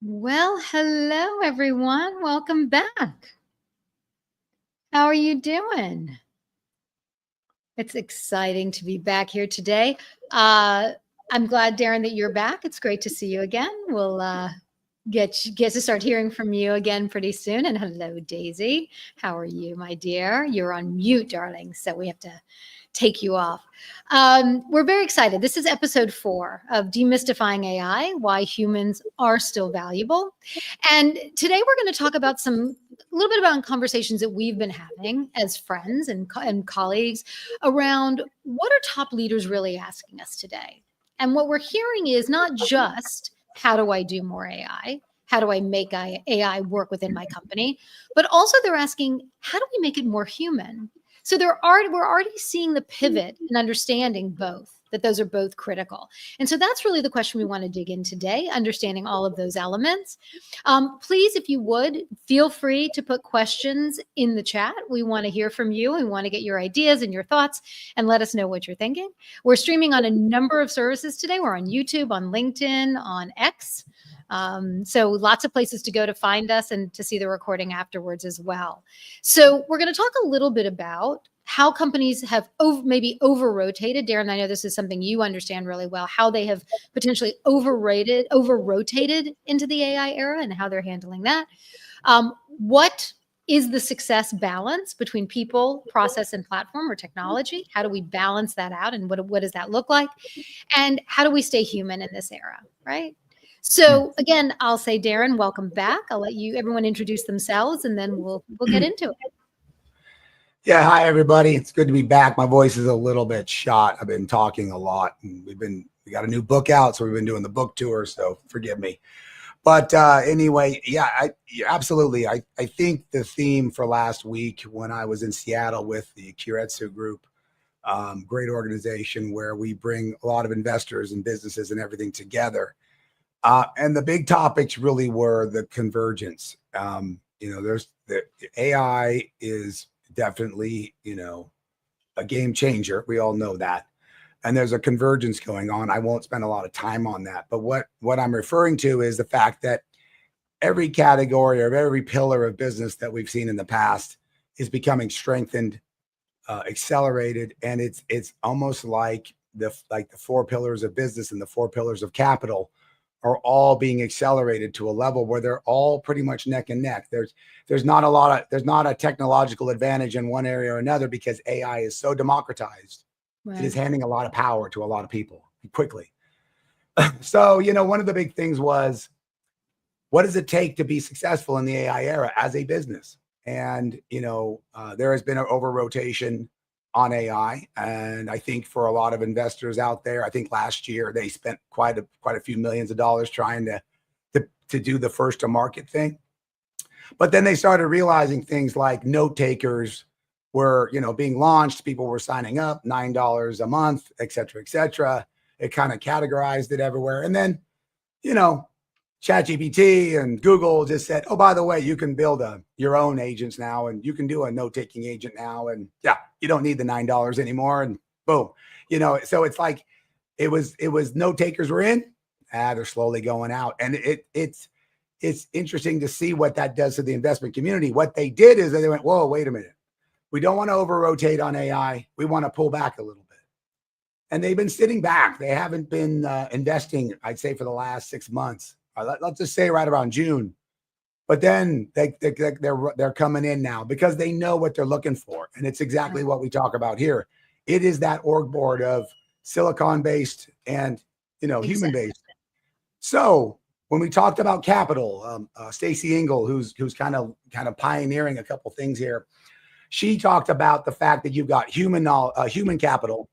Well, hello everyone. Welcome back. How are you doing? It's exciting to be back here today. I'm glad, Darren, that you're back. It's great to see you again. We'll get to start hearing from you again pretty soon. And hello, Daisy. How are you, my dear? You're on mute, darling, so we have to take you off. We're very excited. This is episode 4 of Demystifying AI, Why Humans Are Still Valuable. And today we're going to talk about a little bit about conversations that we've been having as friends and colleagues around what are top leaders really asking us today. And what we're hearing is not just how do I do more AI? How do I make AI work within my company? But also they're asking, how do we make it more human? So we're already seeing the pivot and understanding both, that those are both critical. And so that's really the question we want to dig in today, understanding all of those elements. Please, if you would, feel free to put questions in the chat. We want to hear from you. We want to get your ideas and your thoughts and let us know what you're thinking. We're streaming on a number of services today. We're on YouTube, on LinkedIn, on X. So lots of places to go to find us and to see the recording afterwards as well. So we're going to talk a little bit about how companies have maybe over-rotated. Darren, I know this is something you understand really well, how they have potentially over-rotated into the AI era and how they're handling that. What is the success balance between people, process, and platform or technology? How do we balance that out? And what does that look like? And how do we stay human in this era, right? So again, I'll say, Darren, welcome back. I'll let everyone introduce themselves, and then we'll get into it. Yeah, hi everybody. It's good to be back. My voice is a little bit shot. I've been talking a lot, and we got a new book out, so we've been doing the book tour. So forgive me. But anyway, yeah, absolutely. I think the theme for last week when I was in Seattle with the Haliczer group, great organization where we bring a lot of investors and businesses and everything together. And the big topics really were the convergence. There's the AI is definitely, a game changer. We all know that. And there's a convergence going on. I won't spend a lot of time on that. But what I'm referring to is the fact that every category or every pillar of business that we've seen in the past is becoming strengthened, accelerated. And it's almost like the 4 pillars of business and the 4 pillars of capital are all being accelerated to a level where they're all pretty much neck and neck. There's not a technological advantage in one area or another because AI is so democratized. Right. It is handing a lot of power to a lot of people quickly. So, one of the big things was, what does it take to be successful in the AI era as a business? And, there has been an over-rotation on AI. And I think for a lot of investors out there, I think last year they spent quite a few millions of dollars trying to do the first to market thing. But then they started realizing things like note takers were, being launched. People were signing up $9 a month, et cetera, et cetera. It kind of categorized it everywhere. And then, ChatGPT and Google just said, oh, by the way, you can build your own agents now, and you can do a note-taking agent now. And yeah, you don't need the $9 anymore. And boom, so it's like, it was note takers were in, they're slowly going out. And it's interesting to see what that does to the investment community. What they did is they went, whoa, wait a minute. We don't want to over-rotate on AI. We want to pull back a little bit. And they've been sitting back. They haven't been investing, I'd say, for the last 6 months. Let's just say right around June. But then they're coming in now because they know what they're looking for. And it's exactly what we talk about here. It is that org board of silicon-based and, human-based. So when we talked about capital, Stacy Engel, who's kind of pioneering a couple things here, she talked about the fact that you've got human capital,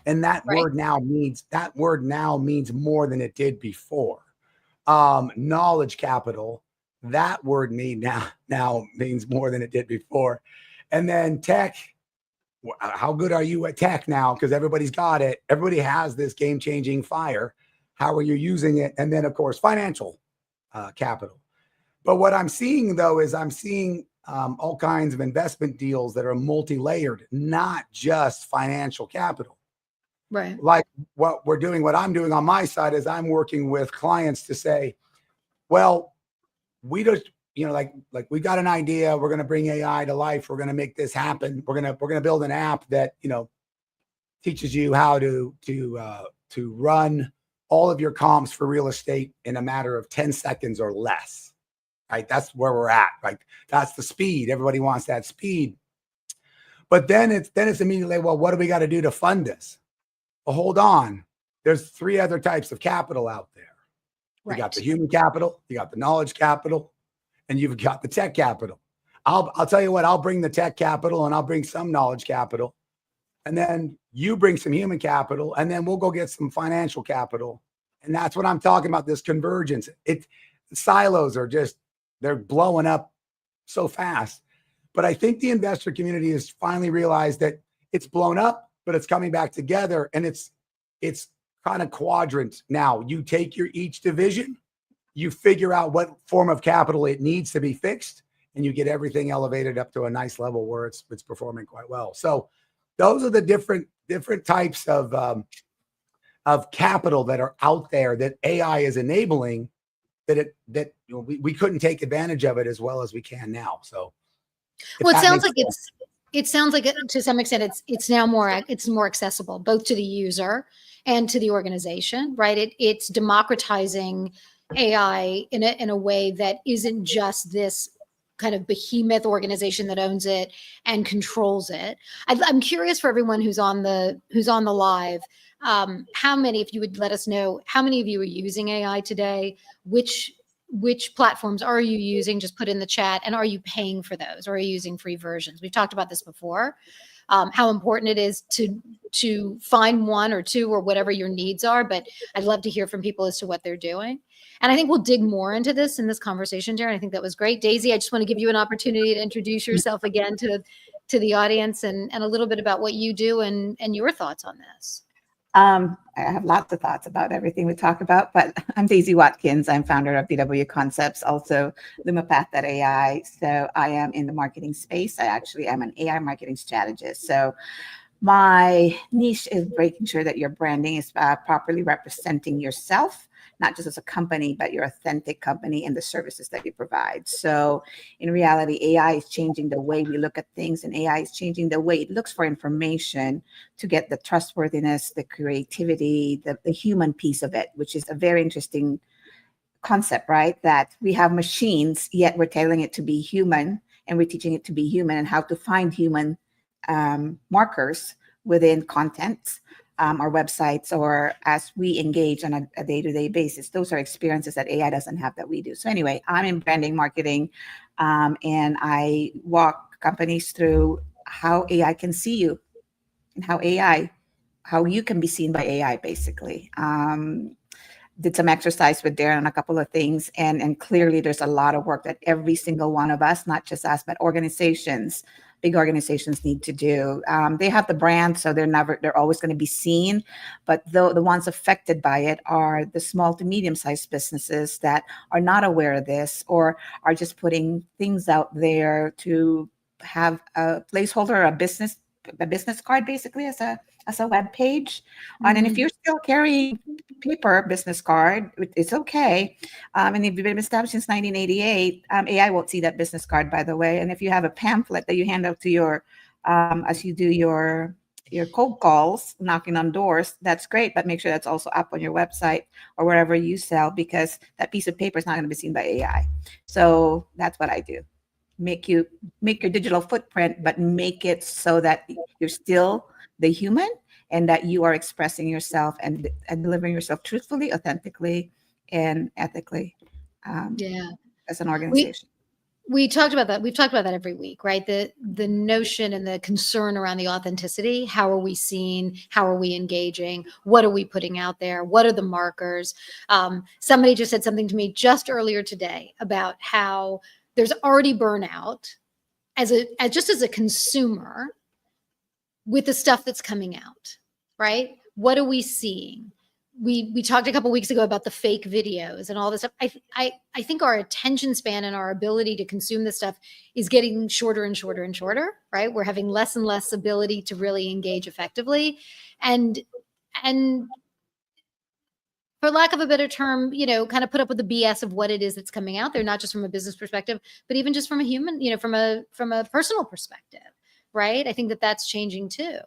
and that word now means more than it did before. Knowledge capital, that word now means more than it did before. And then tech, how good are you at tech now? Because everybody's got it. Everybody has this game-changing fire. How are you using it? And then, of course, financial capital. But what I'm seeing, though, is I'm seeing all kinds of investment deals that are multi-layered, not just financial capital. Right. Like what I'm doing on my side is I'm working with clients to say, Well, we just, like we got an idea. We're going to bring AI to life. We're going to make this happen. We're going to build an app that, teaches you how to run all of your comps for real estate in a matter of 10 seconds or less. Right? That's where we're at. Like that's the speed. Everybody wants that speed. But then it's immediately, well, what do we got to do to fund this? Well, hold on. There's 3 other types of capital out there. You got the human capital, you got the knowledge capital, and you've got the tech capital. I'll tell you what, I'll bring the tech capital and I'll bring some knowledge capital. And then you bring some human capital, and then we'll go get some financial capital. And that's what I'm talking about, this convergence. Silos are they're blowing up so fast. But I think the investor community has finally realized that it's blown up, but it's coming back together, and it's kind of quadrant. Now you take each division, you figure out what form of capital it needs to be fixed, and you get everything elevated up to a nice level where it's performing quite well. So those are the different types of capital that are out there that AI is enabling, that we couldn't take advantage of it as well as we can now. So well, it sounds like to some extent it's now more accessible both to the user and to the organization, right? It's democratizing AI in a way that isn't just this kind of behemoth organization that owns it and controls it. I'm curious for everyone who's on the live, how many, if you would let us know, how many of you are using AI today? Which platforms are you using? Just put in the chat. And are you paying for those, or are you using free versions? We've talked about this before, how important it is to find 1 or 2 or whatever your needs are. But I'd love to hear from people as to what they're doing. And I think we'll dig more into this in this conversation, Darren. I think that was great. Daisy, I just want to give you an opportunity to introduce yourself again to the audience and a little bit about what you do and your thoughts on this. I have lots of thoughts about everything we talk about, but I'm Daisy Watkins. I'm founder of DW Concepts, also Lumapath.ai. So I am in the marketing space. I actually am an AI marketing strategist. So my niche is making sure that your branding is properly representing yourself, not just as a company, but your authentic company and the services that you provide. So in reality, AI is changing the way we look at things, and AI is changing the way it looks for information to get the trustworthiness, the creativity, the human piece of it, which is a very interesting concept, right? That we have machines, yet we're telling it to be human, and we're teaching it to be human and how to find human markers within content. Our websites, or as we engage on a day-to-day basis. Those are experiences that AI doesn't have that we do. So anyway, I'm in branding marketing, and I walk companies through how AI can see you, and how you can be seen by AI, basically. Did some exercise with Darren on a couple of things, and clearly there's a lot of work that every single one of us, not just us, but big organizations need to do. They have the brand, so they're always going to be seen. But the ones affected by it are the small to medium-sized businesses that are not aware of this, or are just putting things out there to have a placeholder, a business card, basically, as a web page. Mm-hmm. And if you're still carrying paper business card, it's okay. And if you've been established since 1988, AI won't see that business card, by the way. And if you have a pamphlet that you hand out to your, as you do your cold calls, knocking on doors, that's great. But make sure that's also up on your website or wherever you sell, because that piece of paper is not going to be seen by AI. So that's what I do. Make your digital footprint, but make it so that you're still the human, and that you are expressing yourself and delivering yourself truthfully, authentically, and ethically. As an organization. We talked about that. We've talked about that every week, right? The notion and the concern around the authenticity. How are we seen? How are we engaging? What are we putting out there? What are the markers? Somebody just said something to me just earlier today about how there's already burnout as a consumer with the stuff that's coming out, right? What are we seeing? We talked a couple of weeks ago about the fake videos and all this stuff. I think our attention span and our ability to consume this stuff is getting shorter and shorter and shorter, right? We're having less and less ability to really engage effectively. And for lack of a better term, kind of put up with the BS of what it is that's coming out there, not just from a business perspective, but even just from a human, from a personal perspective, right? I think that that's changing too.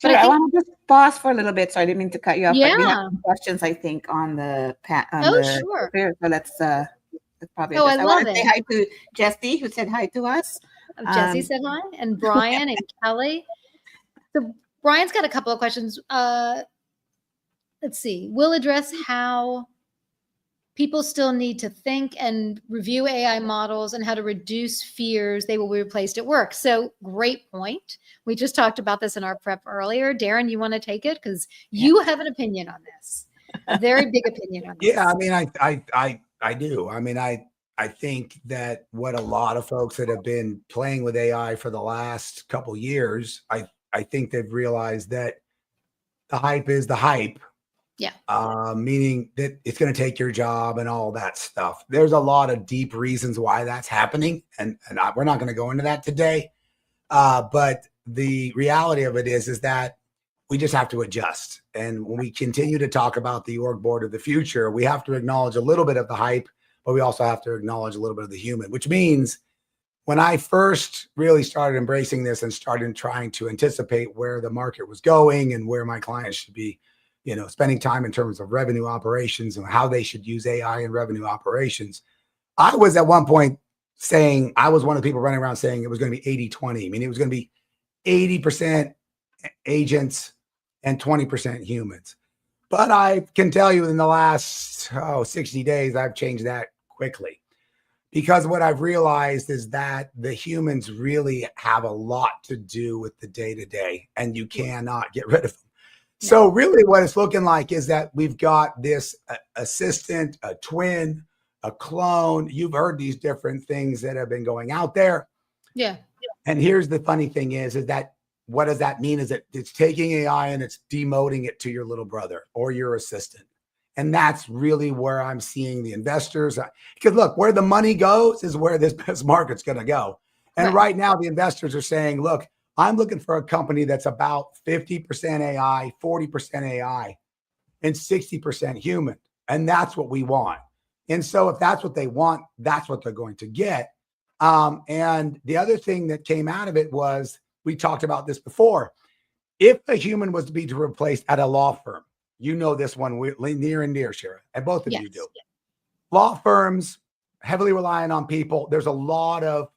But I want to just pause for a little bit. So I didn't mean to cut you off. Yeah. But we have some questions, I think, on the Sure. So let's probably. I love want to it. say hi to Jesse, who said hi to us. Jesse said hi, and Brian and Kelly. So Brian's got a couple of questions. Let's see. We'll address how people still need to think and review AI models and how to reduce fears they will be replaced at work. So great point. We just talked about this in our prep earlier. Darren, you want to take it? Because you have an opinion on this, a very big opinion on this. Yeah, I mean, I do. I mean, I think that what a lot of folks that have been playing with AI for the last couple years, I think they've realized that the hype is the hype. Yeah. Meaning that it's going to take your job and all that stuff. There's a lot of deep reasons why that's happening. And we're not going to go into that today. But the reality of it is that we just have to adjust. And when we continue to talk about the org board of the future, we have to acknowledge a little bit of the hype, but we also have to acknowledge a little bit of the human, which means when I first really started embracing this and started trying to anticipate where the market was going and where my clients should be, spending time in terms of revenue operations and how they should use AI in revenue operations. I was at one point saying, I was one of the people running around saying it was going to be 80-20. I mean, it was going to be 80% agents and 20% humans. But I can tell you in the last 60 days, I've changed that quickly. Because what I've realized is that the humans really have a lot to do with the day-to-day, and you cannot get rid of them. So really what it's looking like is that we've got this assistant, a twin, a clone. You've heard these different things that have been going out there. Yeah. And here's the funny thing is that what does that mean? Is that it's taking AI and it's demoting it to your little brother or your assistant. And that's really where I'm seeing the investors. Because look, where the money goes is where this market's going to go. And right now the investors are saying, look, I'm looking for a company that's about 50% AI, 40% AI, and 60% human. And that's what we want. And so if that's what they want, that's what they're going to get. And the other thing that came out of it was, we talked about this before. If a human was to be replaced at a law firm, this one near and dear, Shera, and both of you do. Law firms heavily relying on people. There's a lot of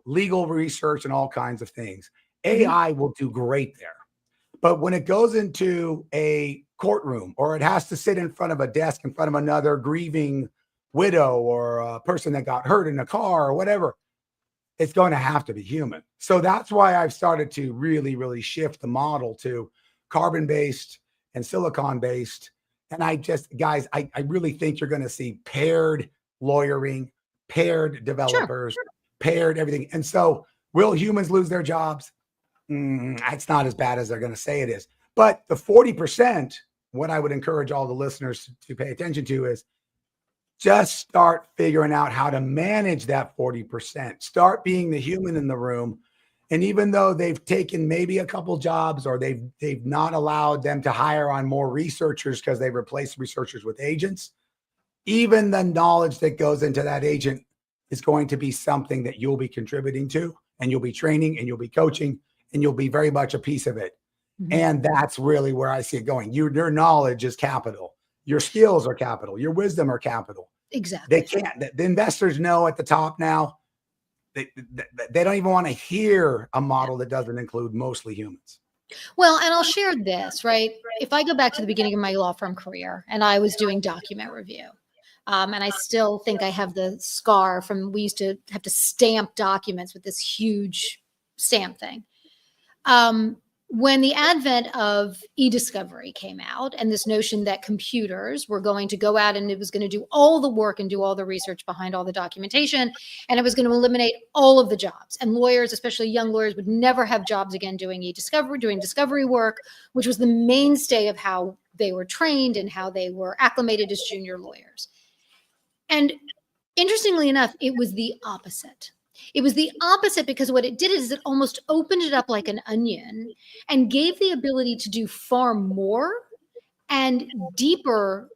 legal research and all kinds of things. AI will do great there. But when it goes into a courtroom or it has to sit in front of a desk in front of another grieving widow or a person that got hurt in a car or whatever, it's going to have to be human. So that's why I've started to really, really shift the model to carbon-based and silicon-based. And I really think you're going to see paired lawyering, paired developers, paired everything. And so will humans lose their jobs? It's not as bad as they're going to say it is. But the 40%, what I would encourage all the listeners to pay attention to is just start figuring out how to manage that 40%. Start being the human in the room. And even though they've taken maybe a couple jobs or they've not allowed them to hire on more researchers because they've replaced researchers with agents, even the knowledge that goes into that agent is going to be something that you'll be contributing to, and you'll be training and you'll be coaching and you'll be very much a piece of it. And that's really where I see it going. Your knowledge is capital. Your skills are capital. Your wisdom are capital. Exactly. The investors know at the top now, they don't even want to hear a model that doesn't include mostly humans. Well, and I'll share this, right? If I go back to the beginning of my law firm career and I was doing document review, and I still think I have the scar from, we used to have to stamp documents with this huge stamp thing. When the advent of e-discovery came out and this notion that computers were going to go out and it was going to do all the work and do all the research behind all the documentation, and it was going to eliminate all of the jobs, and lawyers, especially young lawyers, would never have jobs again doing e-discovery, doing discovery work, which was the mainstay of how they were trained and how they were acclimated as junior lawyers. And interestingly enough, it was the opposite. It was the opposite, because what it did is it almost opened it up like an onion and gave the ability to do far more and deeper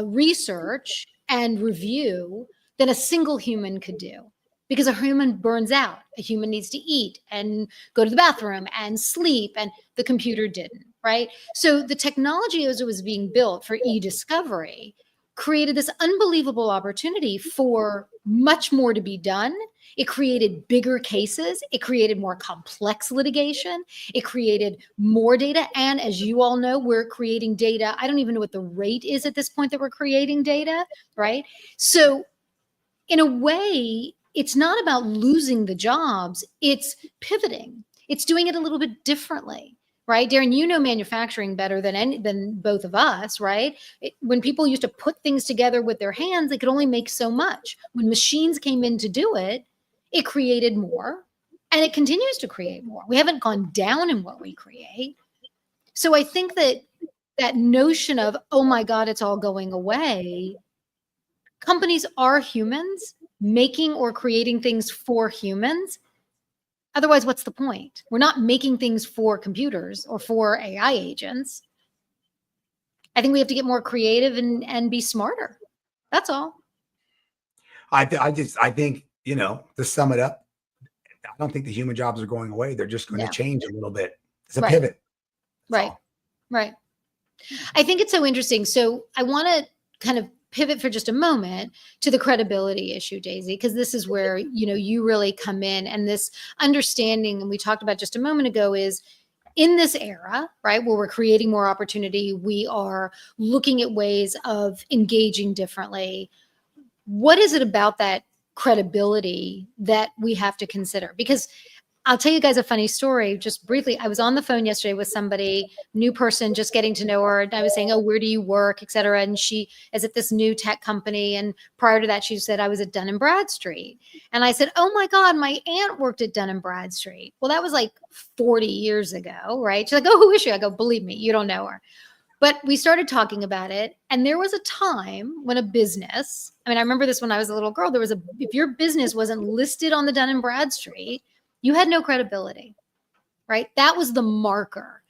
research and review than a single human could do. Because a human burns out. A human needs to eat and go to the bathroom and sleep, and the computer didn't, right? So the technology as it was being built for e-discovery created this unbelievable opportunity for much more to be done. It created bigger cases. It created more complex litigation. It created more data. And as you all know, we're creating data. I don't even know what the rate is at this point that we're creating data, right? So in a way, it's not about losing the jobs. It's pivoting. It's doing it a little bit differently. Right, Darren, you know manufacturing better than both of us, right? When people used to put things together with their hands, they could only make so much. When machines came in to do it, it created more, and it continues to create more. We haven't gone down in what we create. So I think that notion of, oh my God, it's all going away. Companies are humans making or creating things for humans. Otherwise, what's the point? We're not making things for computers or for AI agents. I think we have to get more creative and be smarter. That's all. I think, to sum it up, I don't think the human jobs are going away. They're just going to change a little bit. It's a pivot. Right. I think it's so interesting. So I want to kind of pivot for just a moment to the credibility issue, Daisy, because this is where, you really come in, and this understanding, and we talked about just a moment ago, is in this era, right, where we're creating more opportunity, we are looking at ways of engaging differently. What is it about that credibility that we have to consider? Because I'll tell you guys a funny story, just briefly. I was on the phone yesterday with somebody, new person, just getting to know her. And I was saying, oh, where do you work, et cetera. And she is at this new tech company. And prior to that, she said, I was at Dun & Bradstreet. And I said, oh my God, my aunt worked at Dun & Bradstreet. Well, that was like 40 years ago, right? She's like, oh, who is she? I go, believe me, you don't know her. But we started talking about it. And there was a time when a business, I remember this when I was a little girl, if your business wasn't listed on the Dun & Bradstreet, you had no credibility, right? That was the marker.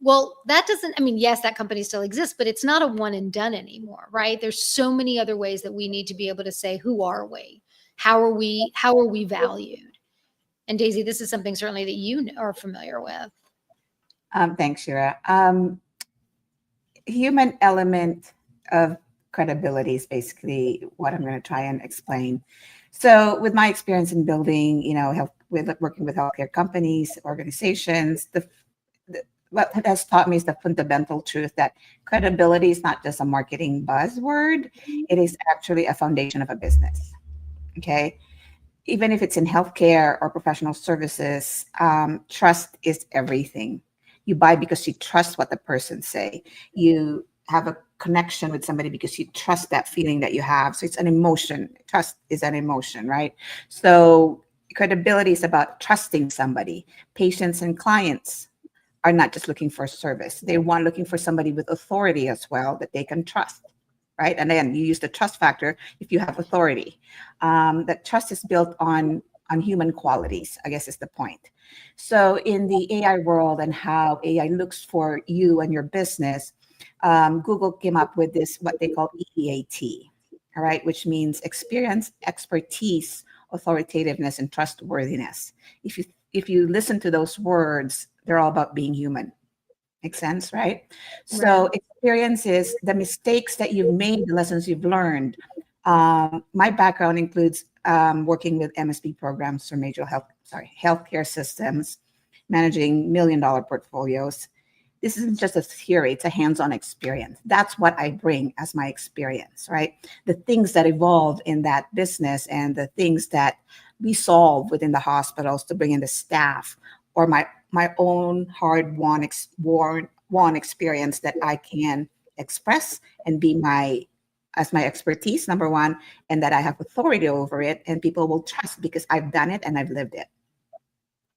Well, that doesn't, yes, that company still exists, but it's not a one and done anymore, right? There's so many other ways that we need to be able to say, who are we? How are we valued? And Daisy, this is something certainly that you are familiar with. Thanks, Shera. Human element of credibility is basically what I'm going to try and explain. So with my experience in building, working with healthcare companies, organizations, what has taught me is the fundamental truth that credibility is not just a marketing buzzword. It is actually a foundation of a business. Okay. Even if it's in healthcare or professional services, trust is everything. You buy because you trust what the person say. You have a connection with somebody because you trust that feeling that you have. So it's an emotion. Trust is an emotion, right? So credibility is about trusting somebody. Patients and clients are not just looking for a service. They want looking for somebody with authority as well that they can trust, right? And then you use the trust factor if you have authority. That trust is built on human qualities, I guess is the point. So in the AI world and how AI looks for you and your business, Google came up with this, what they call EAT, all right, which means experience, expertise, authoritativeness, and trustworthiness. If you listen to those words, they're all about being human. Makes sense, right? So experience is the mistakes that you've made, the lessons you've learned. My background includes working with MSP programs for major healthcare systems, managing $1 million portfolios. This isn't just a theory, it's a hands-on experience. That's what I bring as my experience, right? The things that evolve in that business and the things that we solve within the hospitals to bring in the staff, or my own hard-won experience that I can express and be as my expertise, number one, and that I have authority over it, and people will trust because I've done it and I've lived it.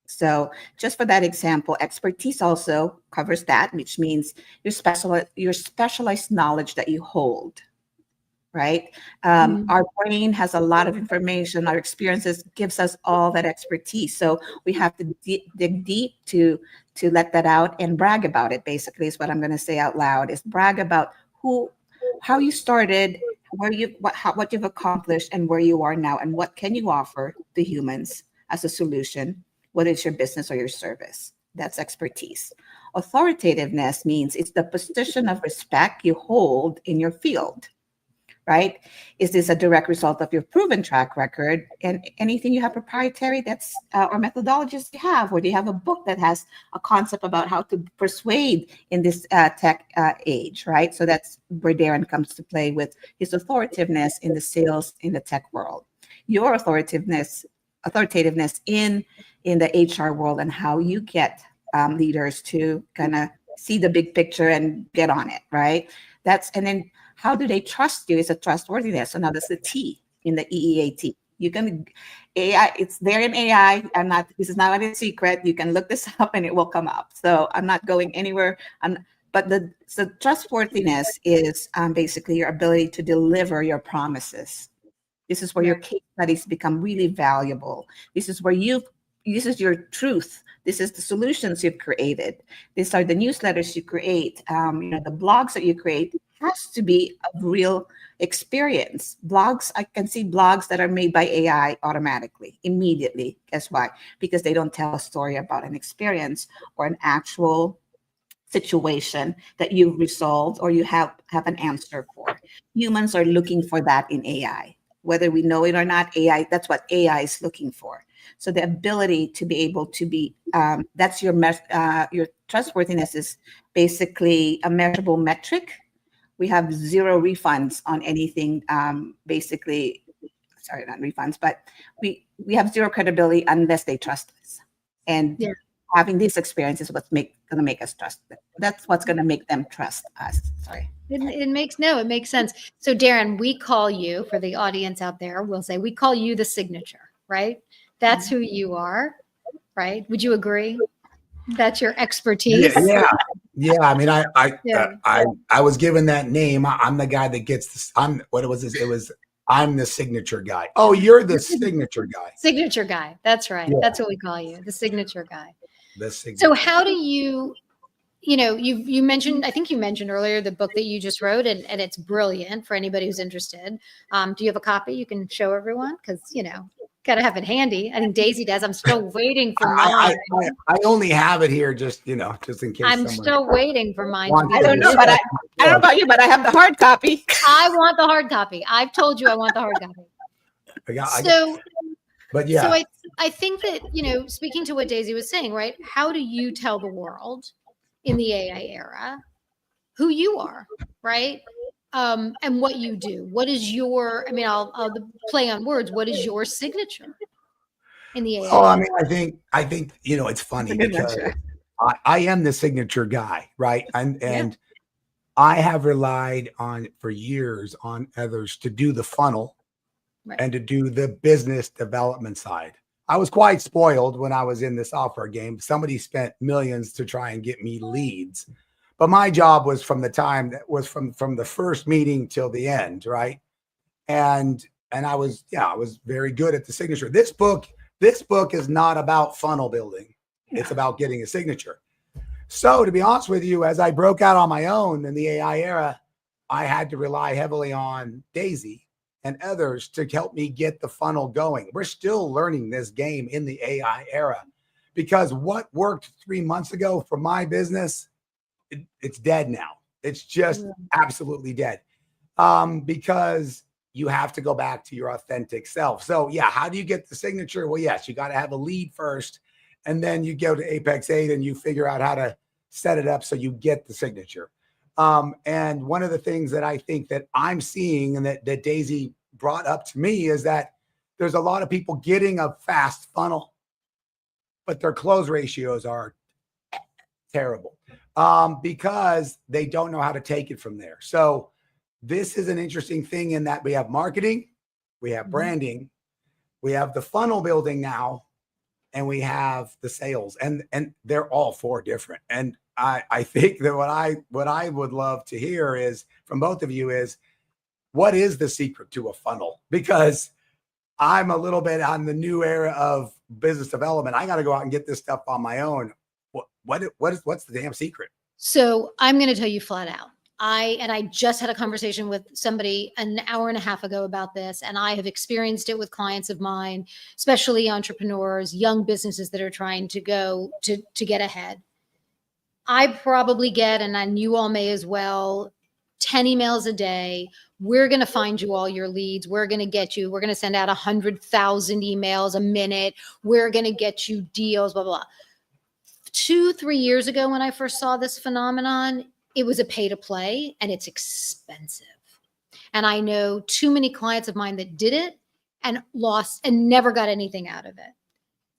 So just for that example, expertise also covers that, which means your specialized knowledge that you hold. right? Mhm. Our brain has a lot of information. Our experiences gives us all that expertise. So we have to dig deep to let that out and brag about it. Basically, is what I'm going to say out loud. Is brag about how you started, where you what you've accomplished, and where you are now, and what can you offer the humans as a solution, whether it's your business or your service. That's expertise. Authoritativeness means it's the position of respect you hold in your field, right? Is this a direct result of your proven track record and anything you have proprietary that's or methodologies you have, or do you have a book that has a concept about how to persuade in this tech age, right? So that's where Darren comes to play with his authoritativeness in the sales in the tech world. Your authoritativeness in the HR world, and how you get leaders to kind of see the big picture and get on it, right? And then how do they trust you is a trustworthiness. So now that's the T in the EEAT. You can AI, it's there in AI. This is not a secret. You can look this up and it will come up. So I'm not going anywhere. But so trustworthiness is basically your ability to deliver your promises. This is where your case studies become really valuable. This is where this is your truth. This is the solutions you've created. These are the newsletters you create. The blogs that you create has to be a real experience. Blogs, I can see blogs that are made by AI automatically, immediately. Guess why? Because they don't tell a story about an experience or an actual situation that you've resolved or you have an answer for. Humans are looking for that in AI. Whether we know it or not, AI, that's what AI is looking for. So the ability to be able to be, that's your trustworthiness is basically a measurable metric. We have zero refunds on anything, basically, sorry, not refunds, but we have zero credibility unless they trust us. And having this experience is what's going to make us trust them. That's what's going to make them trust us. Sorry. It makes sense. So Darren, we call you, for the audience out there, we'll say we call you the signature, right? That's who you are, right? Would you agree? That's your expertise. Yeah. I mean, I was given that name. I'm the guy that gets this. What was this? It was, I'm the signature guy. Oh, you're the signature guy. Signature guy. That's right. Yeah. That's what we call you, the signature guy. The signature. So how do you you mentioned, I think you mentioned earlier the book that you just wrote, and it's brilliant for anybody who's interested. Do you have a copy you can show everyone? Because, got to have it handy. I think Daisy does. I'm still waiting for mine. I only have it here just in case. I'm still waiting for mine. I don't know, but I don't know about you, but I have the hard copy. I want the hard copy. I've told you I want the hard copy. But yeah. So I think that, speaking to what Daisy was saying, right? How do you tell the world in the AI era who you are, right? And what you do? What is your, I'll play on words. What is your signature in the AI? Oh, I mean, I think, it's funny because I am the signature guy, right? And I have relied for years on others to do the funnel and to do the business development side. I was quite spoiled when I was in the software game. Somebody spent millions to try and get me leads. But my job was from the time that was from the first meeting till the end, right? And I was very good at the signature. This book is not about funnel building. It's about getting a signature. So to be honest with you, as I broke out on my own in the AI era, I had to rely heavily on Daisy and others to help me get the funnel going. We're still learning this game in the AI era, because what worked 3 months ago for my business, it's dead now. It's just absolutely dead, because you have to go back to your authentic self. So how do you get the signature? Well, yes, you got to have a lead first, and then you go to Apex 8 and you figure out how to set it up so you get the signature. And one of the things that I think that I'm seeing and that Daisy brought up to me is that there's a lot of people getting a fast funnel, but their close ratios are terrible, because they don't know how to take it from there. So this is an interesting thing in that we have marketing, we have branding, we have the funnel building now, and we have the sales, and they're all four different. And I think that what I would love to hear is from both of you is, what is the secret to a funnel? Because I'm a little bit on the new era of business development. I got to go out and get this stuff on my own. What's the damn secret? So I'm going to tell you flat out. I just had a conversation with somebody an hour and a half ago about this, and I have experienced it with clients of mine, especially entrepreneurs, young businesses that are trying to go to get ahead. I probably get, and then you all may as well, 10 emails a day. We're going to find you all your leads. We're going to get you. We're going to send out 100,000 emails a minute. We're going to get you deals, blah, blah, blah. 2-3 years ago, when I first saw this phenomenon, it was a pay to play and it's expensive. And I know too many clients of mine that did it and lost and never got anything out of it.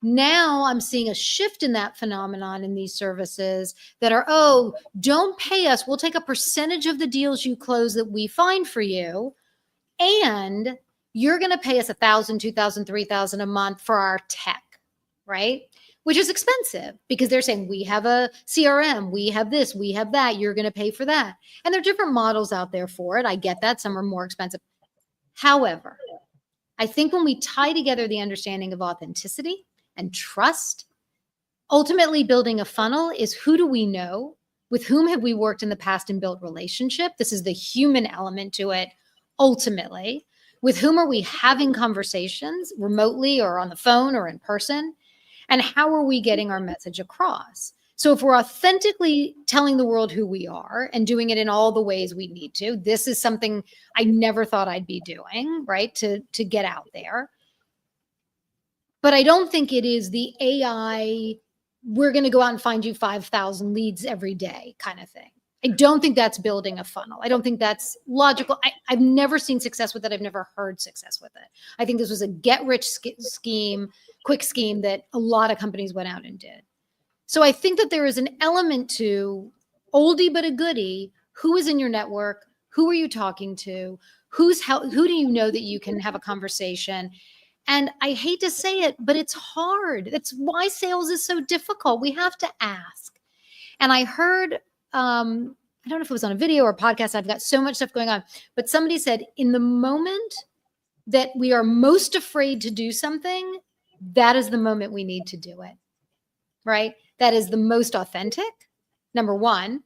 Now I'm seeing a shift in that phenomenon in these services that are, oh, don't pay us. We'll take a percentage of the deals you close that we find for you. And you're going to pay us $1,000, $2,000, $3,000 a month for our tech, right? Which is expensive because they're saying we have a CRM, we have this, we have that, you're going to pay for that. And there are different models out there for it. I get that. Some are more expensive. However, I think when we tie together the understanding of authenticity and trust, ultimately building a funnel is who do we know? With whom have we worked in the past and built relationship? This is the human element to it, ultimately. With whom are we having conversations remotely or on the phone or in person? And how are we getting our message across? So if we're authentically telling the world who we are and doing it in all the ways we need to, this is something I never thought I'd be doing, right? To get out there. But I don't think it is the AI, we're going to go out and find you 5,000 leads every day kind of thing. I don't think that's building a funnel. I don't think that's logical. I've never seen success with it. I've never heard success with it. I think this was a get-rich scheme, quick scheme that a lot of companies went out and did. So I think that there is an element to oldie but a goodie. Who is in your network? Who are you talking to? Who do you know that you can have a conversation? And I hate to say it, but it's hard. That's why sales is so difficult. We have to ask. And I heard, I don't know if it was on a video or a podcast. I've got so much stuff going on, but somebody said in the moment that we are most afraid to do something, that is the moment we need to do it, right? That is the most authentic, number one.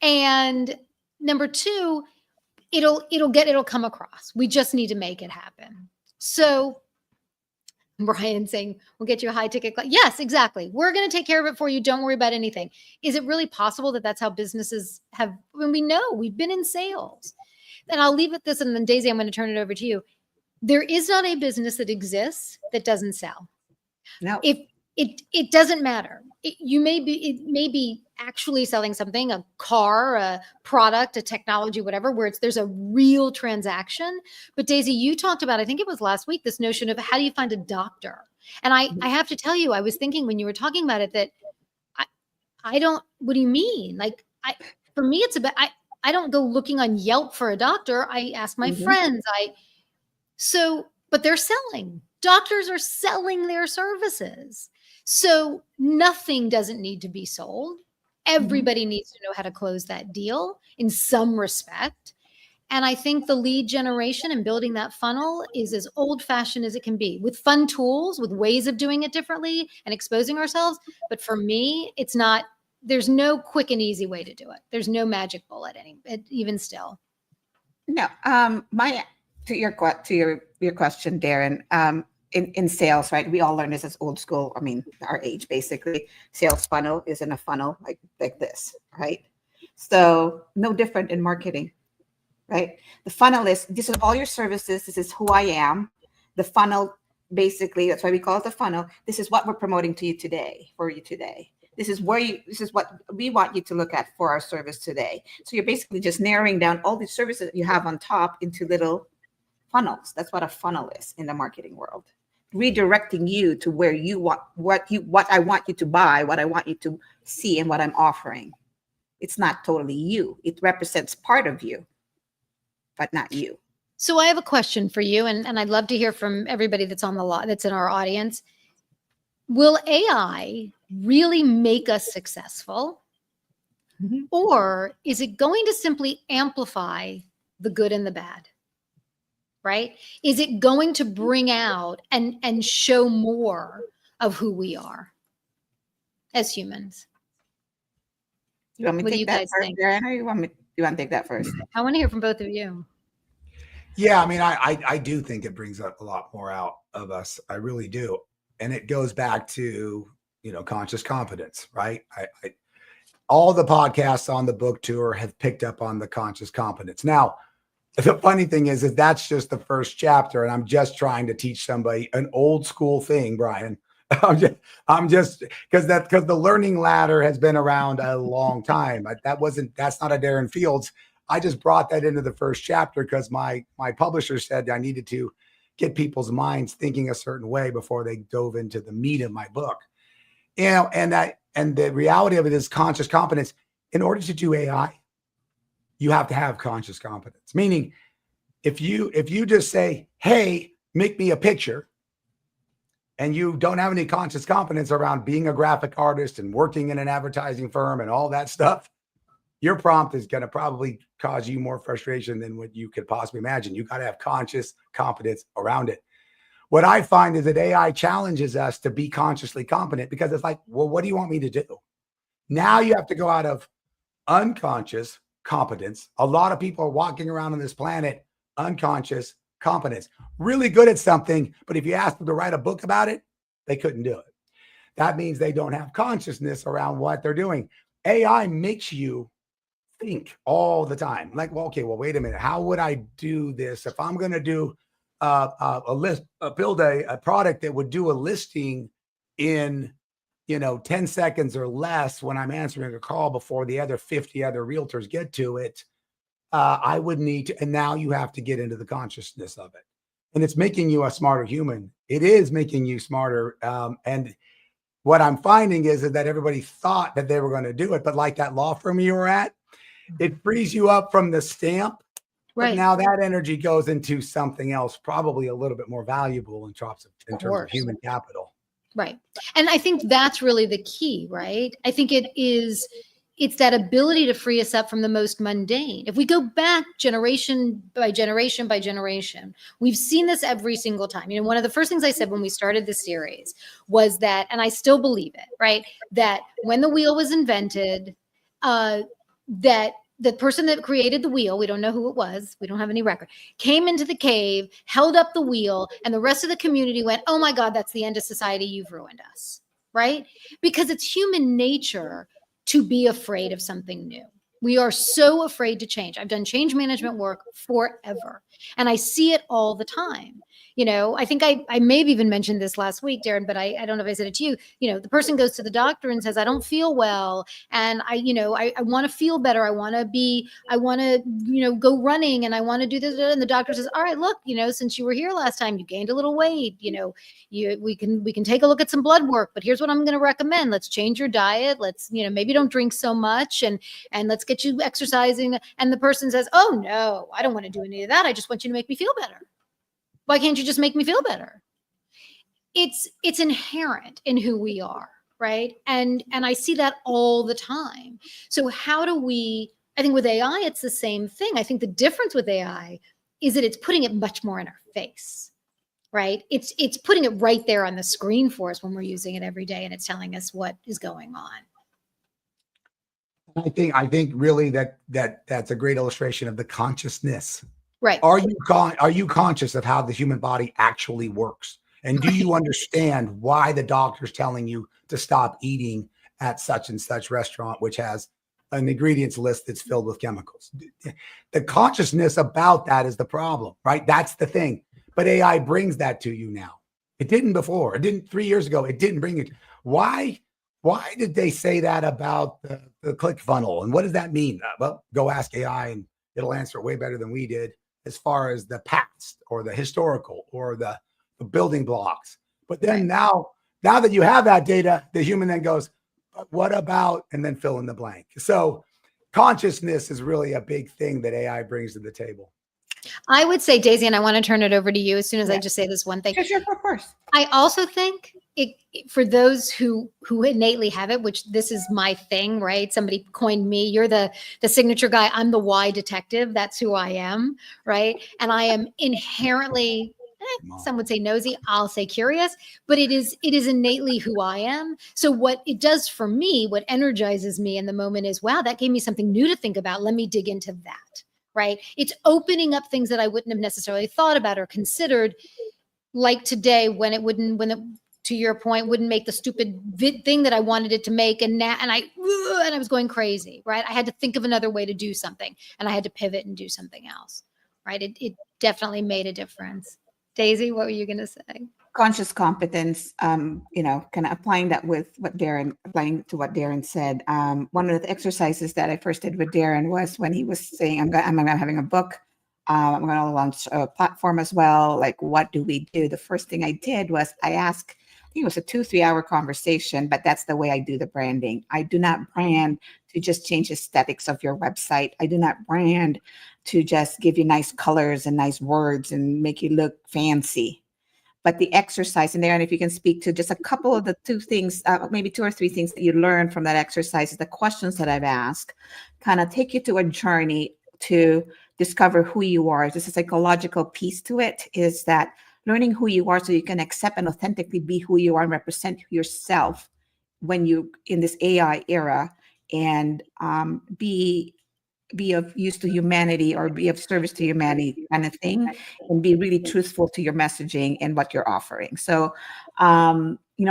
And number two, it'll come across. We just need to make it happen. So Brian saying, we'll get you a high ticket class. Yes, exactly. We're going to take care of it for you. Don't worry about anything. Is it really possible that that's how businesses have, when we know we've been in sales? And I'll leave it this, and then Daisy, I'm going to turn it over to you. There is not a business that exists that doesn't sell. No. It doesn't matter. It may be actually selling something, a car, a product, a technology, whatever, where there's a real transaction. But Daisy, you talked about, I think it was last week, this notion of how do you find a doctor? And I have to tell you, I was thinking when you were talking about it that I don't, what do you mean? Like, for me, it's about, I don't go looking on Yelp for a doctor. I ask my friends. But they're selling. Doctors are selling their services. So nothing doesn't need to be sold. Everybody needs to know how to close that deal in some respect. And I think the lead generation and building that funnel is as old-fashioned as it can be, with fun tools, with ways of doing it differently and exposing ourselves. But for me, it's not, there's no quick and easy way to do it. There's no magic bullet, even still. No, to your question, Darren, in sales, right? We all learn this as old school. I mean, our age, basically. Sales funnel is in a funnel like this, right? So no different in marketing, right? The funnel is, this is all your services. This is who I am. The funnel, basically, that's why we call it the funnel. This is what we're promoting to you today, for you today. This is what we want you to look at for our service today. So you're basically just narrowing down all the services that you have on top into little funnels. That's what a funnel is in the marketing world. Redirecting you to where you want, what I want you to buy, what I want you to see, and what I'm offering. It's not totally you. It represents part of you, but not you. So I have a question for you, and I'd love to hear from everybody that's that's in our audience. Will AI really make us successful? Or is it going to simply amplify the good and the bad? right? Is it going to bring out and show more of who we are as humans? You want me What to do take you that guys first, think? Darren, or you want to take that first? I want to hear from both of you. Yeah, I mean, I do think it brings up a lot more out of us. I really do. And it goes back to, conscious competence, right? All the podcasts on the book tour have picked up on the conscious competence. Now, the funny thing is that's just the first chapter, and I'm just trying to teach somebody an old school thing, Brian. I'm just because the learning ladder has been around a long time. That's not a Darren Fields. I just brought that into the first chapter because my publisher said I needed to get people's minds thinking a certain way before they dove into the meat of my book. And the reality of it is conscious competence. In order to do AI, you have to have conscious competence. Meaning, if you just say, "Hey, make me a picture," and you don't have any conscious competence around being a graphic artist and working in an advertising firm and all that stuff, your prompt is going to probably cause you more frustration than what you could possibly imagine. You got to have conscious competence around it. What I find is that AI challenges us to be consciously competent because it's like, well, what do you want me to do? Now you have to go out of unconscious competence. A lot of people are walking around on this planet unconscious competence, really good at something, but if you ask them to write a book about it, they couldn't do it. That means they don't have consciousness around what they're doing. AI makes you think all the time. Like, well, okay, well, wait a minute. How would I do this if I'm going to do a list, build a product that would do a listing in 10 seconds or less when I'm answering a call before the other 50 other realtors get to it? I would need to, and now you have to get into the consciousness of it. And it's making you a smarter human. It is making you smarter. And what I'm finding is that everybody thought that they were going to do it. But like that law firm you were at, it frees you up from the stamp. But now that energy goes into something else, probably a little bit more valuable in terms of human capital. Right. And I think that's really the key, right? I think it's that ability to free us up from the most mundane. If we go back generation by generation by generation, we've seen this every single time. One of the first things I said when we started the series was that, and I still believe it, right? That when the wheel was invented, that the person that created the wheel, we don't know who it was, we don't have any record, came into the cave, held up the wheel, and the rest of the community went, "Oh my God, that's the end of society. You've ruined us," right? Because it's human nature to be afraid of something new. We are so afraid to change. I've done change management work forever, and I see it all the time. I think I may have even mentioned this last week, Darren, but I don't know if I said it to you. The person goes to the doctor and says, "I don't feel well, and I want to feel better. I want to go running, and I want to do this." And the doctor says, "All right, look, since you were here last time, you gained a little weight. We can take a look at some blood work, but here's what I'm going to recommend. Let's change your diet. Let's, maybe don't drink so much, and let's get you exercising." And the person says, "Oh no, I don't want to do any of that. I just want you to make me feel better. Why can't you just make me feel better?" It's inherent in who we are, right? And I see that all the time. So how do we, I think with AI, it's the same thing. I think the difference with AI is that it's putting it much more in our face, right? It's putting it right there on the screen for us when we're using it every day, and it's telling us what is going on. I think really that's a great illustration of the consciousness. Right. Are you conscious of how the human body actually works? And do you understand why the doctor's telling you to stop eating at such and such restaurant, which has an ingredients list that's filled with chemicals? The consciousness about that is the problem, right? That's the thing. But AI brings that to you now. It didn't before. It didn't 3 years ago. It didn't bring it. Why did they say that about the click funnel? And what does that mean? Well, go ask AI and it'll answer it way better than we did as far as the past or the historical or the building blocks. But then now that you have that data, the human then goes, "What about," and then fill in the blank. So consciousness is really a big thing that AI brings to the table. I would say, Daisy, and I want to turn it over to you as soon as I just say this one thing. Sure, of course. I also think for those who innately have it, which this is my thing, right? Somebody coined me. You're the signature guy. I'm the why detective. That's who I am, right? And I am inherently, some would say nosy. I'll say curious, but it is innately who I am. So what it does for me, what energizes me in the moment is, wow, that gave me something new to think about. Let me dig into that, right? It's opening up things that I wouldn't have necessarily thought about or considered, like today when it to your point, wouldn't make the stupid thing that I wanted it to make. And I was going crazy, right? I had to think of another way to do something, and I had to pivot and do something else, right? It definitely made a difference. Daisy, what were you going to say? Conscious competence, kind of applying to what Darren said. One of the exercises that I first did with Darren was when he was saying, I'm having a book. I'm going to launch a platform as well. Like, what do we do? The first thing I did was I asked, I think it was a 2-3 hour conversation, but that's the way I do the branding. I do not brand to just change aesthetics of your website. I do not brand to just give you nice colors and nice words and make you look fancy. But the exercise in there, and if you can speak to just a couple of the 2 things, maybe 2 or 3 things that you learned from that exercise, the questions that I've asked kind of take you to a journey to discover who you are. There's a psychological piece to it, is that learning who you are so you can accept and authentically be who you are and represent yourself when you in this AI era, and be of use to humanity or be of service to humanity kind of thing, and be really truthful to your messaging and what you're offering. So,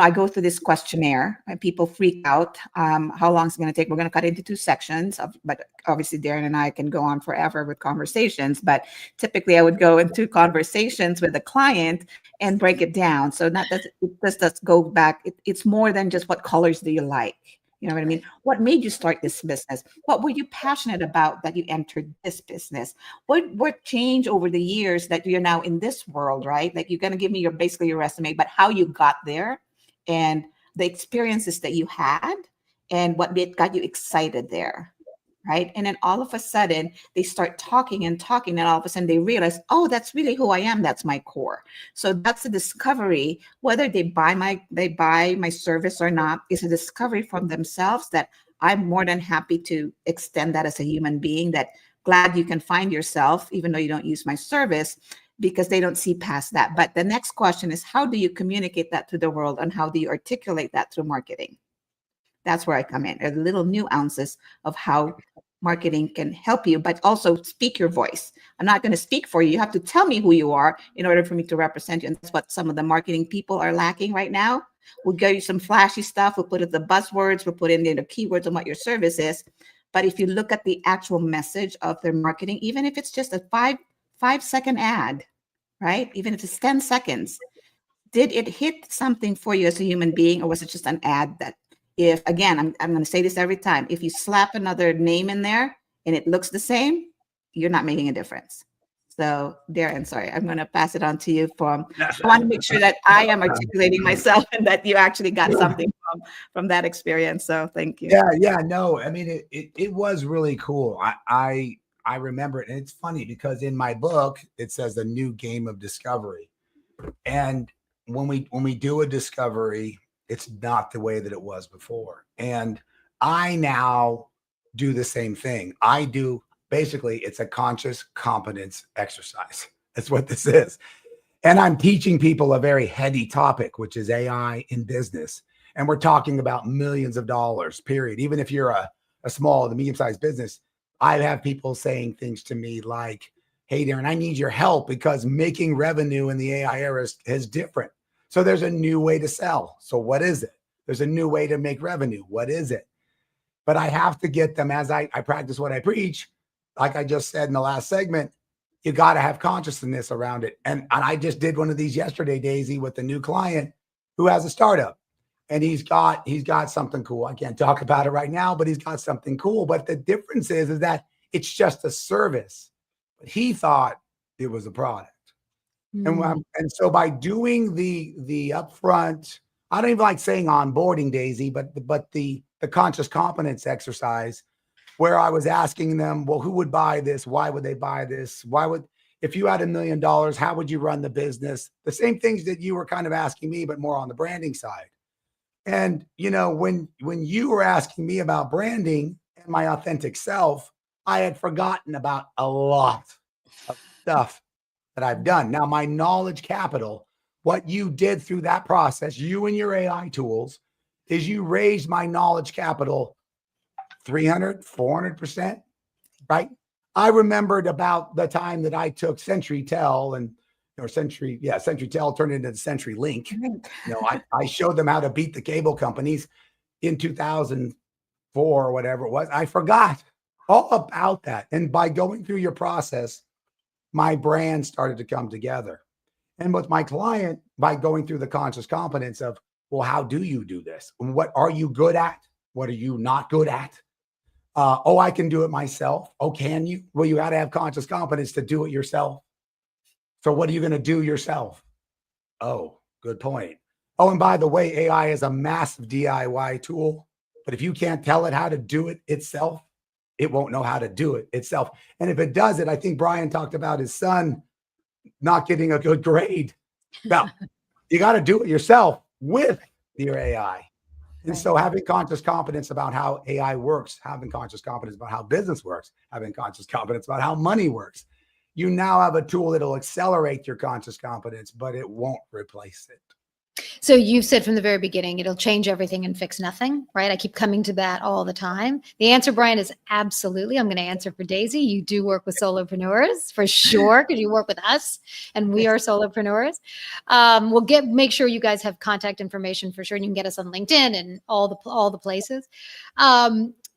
I go through this questionnaire and people freak out. How long is it going to take? We're going to cut into 2 sections, but obviously Darren and I can go on forever with conversations, but typically I would go into conversations with the client and break it down. So not that it just does go back. It's more than just what colors do you like? You know what I mean? What made you start this business? What were you passionate about that you entered this business? What changed over the years that you're now in this world, right? Like, you're going to give me basically your resume, but how you got there and the experiences that you had and what got you excited there, right? And then all of a sudden they start talking and talking, and all of a sudden they realize, oh, that's really who I am. That's my core. So that's a discovery. Whether they buy my service or not, is a discovery from themselves that I'm more than happy to extend that as a human being. That glad you can find yourself, even though you don't use my service, because they don't see past that. But the next question is, how do you communicate that to the world, and how do you articulate that through marketing? That's where I come in. There's little nuances of how marketing can help you, but also speak your voice. I'm not going to speak for you. You have to tell me who you are in order for me to represent you. And that's what some of the marketing people are lacking right now. We'll give you some flashy stuff. We'll put in the buzzwords. We'll put in the keywords on what your service is. But if you look at the actual message of their marketing, even if it's just a 5-second ad, right? Even if it's 10 seconds, did it hit something for you as a human being, or was it just an ad that, if, again, I'm going to say this every time, if you slap another name in there and it looks the same, you're not making a difference. So, Darren, sorry, I'm going to pass it on to you. I want to make sure that I am articulating myself and that you actually got something from that experience. So thank you. Yeah, no, I mean, it was really cool. I remember it. And it's funny because in my book, it says the new game of discovery. And when we do a discovery, it's not the way that it was before. And I now do the same thing. Basically, it's a conscious competence exercise. That's what this is. And I'm teaching people a very heady topic, which is AI in business. And we're talking about millions of dollars, period. Even if you're a small to medium-sized business, I have people saying things to me like, hey, Darren, I need your help because making revenue in the AI era is different. So there's a new way to sell. So what is it? There's a new way to make revenue. What is it? But I have to get them, as I practice what I preach, like I just said in the last segment, you got to have consciousness around it. And I just did one of these yesterday, Daisy, with a new client who has a startup. And he's got something cool. I can't talk about it right now, but he's got something cool. But the difference is that it's just a service. But he thought it was a product. And so by doing the upfront, I don't even like saying onboarding, Daisy, but the conscious competence exercise, where I was asking them, well, who would buy this? Why would they buy this? if you had $1 million, how would you run the business? The same things that you were kind of asking me, but more on the branding side. And, you know, when you were asking me about branding and my authentic self, I had forgotten about a lot of stuff that I've done. Now, my knowledge capital, what you did through that process, you and your AI tools, is you raised my knowledge capital 300, 400%, right? I remembered about the time that I took CenturyTel and CenturyTel turned into CenturyLink. You know, I showed them how to beat the cable companies in 2004 or whatever it was. I forgot all about that. And by going through your process, my brand started to come together. And with my client, by going through the conscious competence of, well, how do you do this? And what are you good at? What are you not good at? I can do it myself. Oh, can you? Well, you got to have conscious competence to do it yourself. So what are you going to do yourself? Oh, good point. Oh, and by the way, AI is a massive DIY tool, but if you can't tell it how to do it itself, it won't know how to do it itself. And if it does it, I think Brian talked about his son not getting a good grade. Well, you got to do it yourself with your AI. And so having conscious competence about how AI works, having conscious competence about how business works, having conscious competence about how money works, you now have a tool that'll accelerate your conscious competence, but it won't replace it. So you've said from the very beginning, it'll change everything and fix nothing, right? I keep coming to that all the time. The answer, Brian, is absolutely. I'm going to answer for Daisy. You do work with solopreneurs for sure, because you work with us and we are solopreneurs. We'll make sure you guys have contact information for sure. And you can get us on LinkedIn and all the places.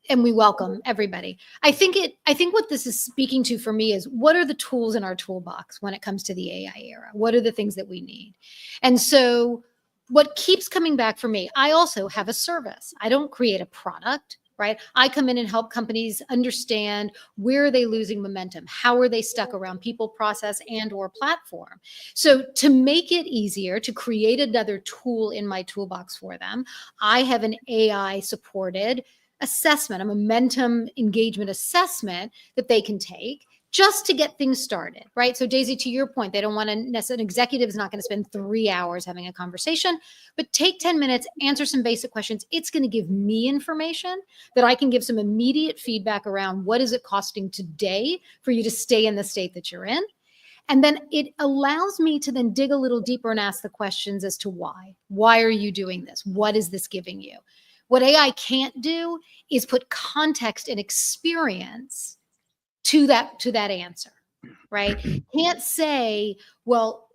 And we welcome everybody. I think what this is speaking to for me is, what are the tools in our toolbox when it comes to the AI era? What are the things that we need? And so what keeps coming back for me, I also have a service. I don't create a product, right? I come in and help companies understand, where are they losing momentum? How are they stuck around people, process, and or platform? So to make it easier to create another tool in my toolbox for them, I have an AI supported assessment, a momentum engagement assessment that they can take just to get things started, right? So Daisy, to your point, they don't want to necessarily, an executive is not going to spend 3 hours having a conversation, but take 10 minutes, answer some basic questions. It's going to give me information that I can give some immediate feedback around, what is it costing today for you to stay in the state that you're in? And then it allows me to then dig a little deeper and ask the questions as to why. Why are you doing this? What is this giving you? What AI can't do is put context and experience to that answer, right? Can't say, well,